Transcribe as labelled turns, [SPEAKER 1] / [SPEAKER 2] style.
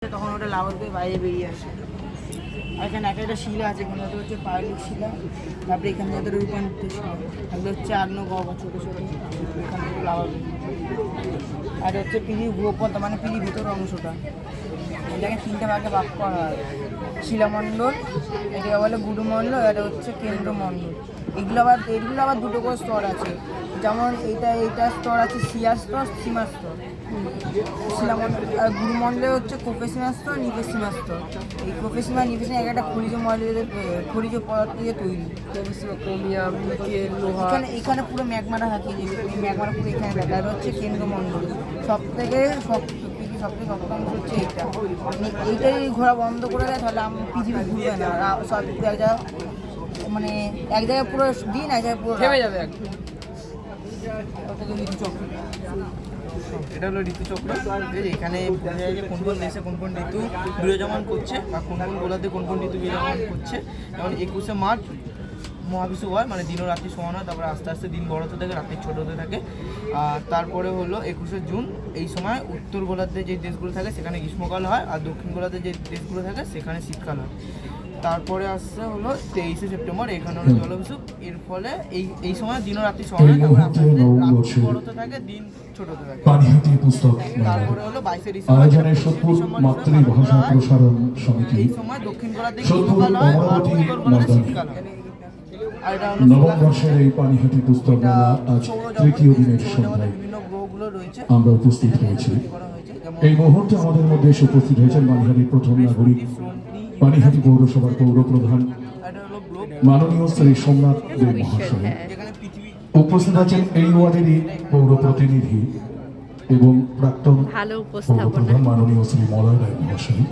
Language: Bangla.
[SPEAKER 1] তখন ওটা লাভর দিয়ে বাইরে বেরিয়ে আসে। আর এখানে একটা শিলা আছে, এখানে ওটা হচ্ছে পাইলিক শিলা। তারপরে এখানে যাদের রূপান্তর শিলা, এগুলো হচ্ছে আগ্নেয় গহ্বর ছোটো ছোটো, এখান থেকে লাভা বেরিয়ে। আর হচ্ছে পৃথিবীর ভূপথ, মানে পৃথিবীর ভিতরের অংশটা, এটাকে তিনটে ভাগে ভাগ করা হয়। শিলামণ্ডল, এটাকে বলে গুরুমণ্ডল, এটা হচ্ছে কেন্দ্রমণ্ডল। এগুলো আবার দুটো করে স্তর আছে, যেমন এইটা স্তর আছে শিয়া স্তর, সীমা স্তর। শিলামণ্ডল আর গুরুমণ্ডলে হচ্ছে কোপেসিমা স্তর, নিপেসিমা স্তর। এই কোপেসিমা নিপেসিমা একটা খনিজ পদার্থ দিয়ে তৈরি। ক্রোমিয়াম, নিকেল, লোহা। এখানে পুরো ম্যাগমাটা থাকে, যে এই ম্যাগমাটা পুরো এখানে থাকে। আর হচ্ছে কেন্দ্রমণ্ডল, সবথেকে শক্ত অংশ হচ্ছে এইটা। মানে এইটাই ঘোরা বন্ধ করে দেয়, তাহলে পৃথিবী ঘুরবে না। সব এক জায়গায়, মানে এক জায়গায় পুরো দিন, এক জায়গায় পুরো থেমে যাবে একদম। ঋতুচক্র, এটা হলো ঋতুচক্র। এখানে বোঝা যায় যে কোন কোন দেশে কোন কোন ঋতু বিরাজমান করছে, বা কোন কোন গোলাতে কোন কোন ঋতু বিরাজমান করছে। যেমন 21শে মার্চ মহাবিষুব হয়, মানে দিন ও রাত্রি সমান হয়। তারপরে আস্তে আস্তে দিন বড় হতে থাকে, রাত্রি ছোট হতে থাকে। আর তারপরে হলো 21শে জুন। এই সময় উত্তর গোলার্ধে যে দেশগুলো থাকে সেখানে গ্রীষ্মকাল হয়, আর দক্ষিণ গোলার্ধে যে দেশগুলো থাকে সেখানে শীতকাল হয়। তারপরে আসছে হলো 23শে সেপ্টেম্বর, এখানে হলো জলবিষুব। এর ফলে এই সময় দিন ও রাত্রি সমান হয়, তারপরে আস্তে আস্তে রাত্রি বড় হতে থাকে, দিন ছোট হতে থাকে। তারপরে হলো 22শে ডিসেম্বর, এই সময় দক্ষিণ গোলার্ধে গ্রীষ্মকাল হয়, আর উত্তর গোলার্ধে শীতকাল হয়। আর এটা হলো
[SPEAKER 2] নববর্ষের এই পানিহাটি পুস্তক মেলা আজ তৃতীয় দিনের সন্ধ্যায়
[SPEAKER 1] বিভিন্ন গ্রহগুলো রয়েছে,
[SPEAKER 2] আমরা উপস্থিত হয়েছি। এই মুহূর্তে আমাদের মধ্যে এসে উপস্থিত হয়েছেন পানিহাটির প্রথম নাগরিক, পানিহাটি পৌরসভার পৌরপ্রধান মাননীয় শ্রী সোমনাথ দেব মহাশয়। উপস্থিত আছেন এই ওয়ার্ডেরই পৌর প্রতিনিধি এবং প্রাক্তন পৌরপ্রধান মাননীয় শ্রী মলয় রায় মহাশয়।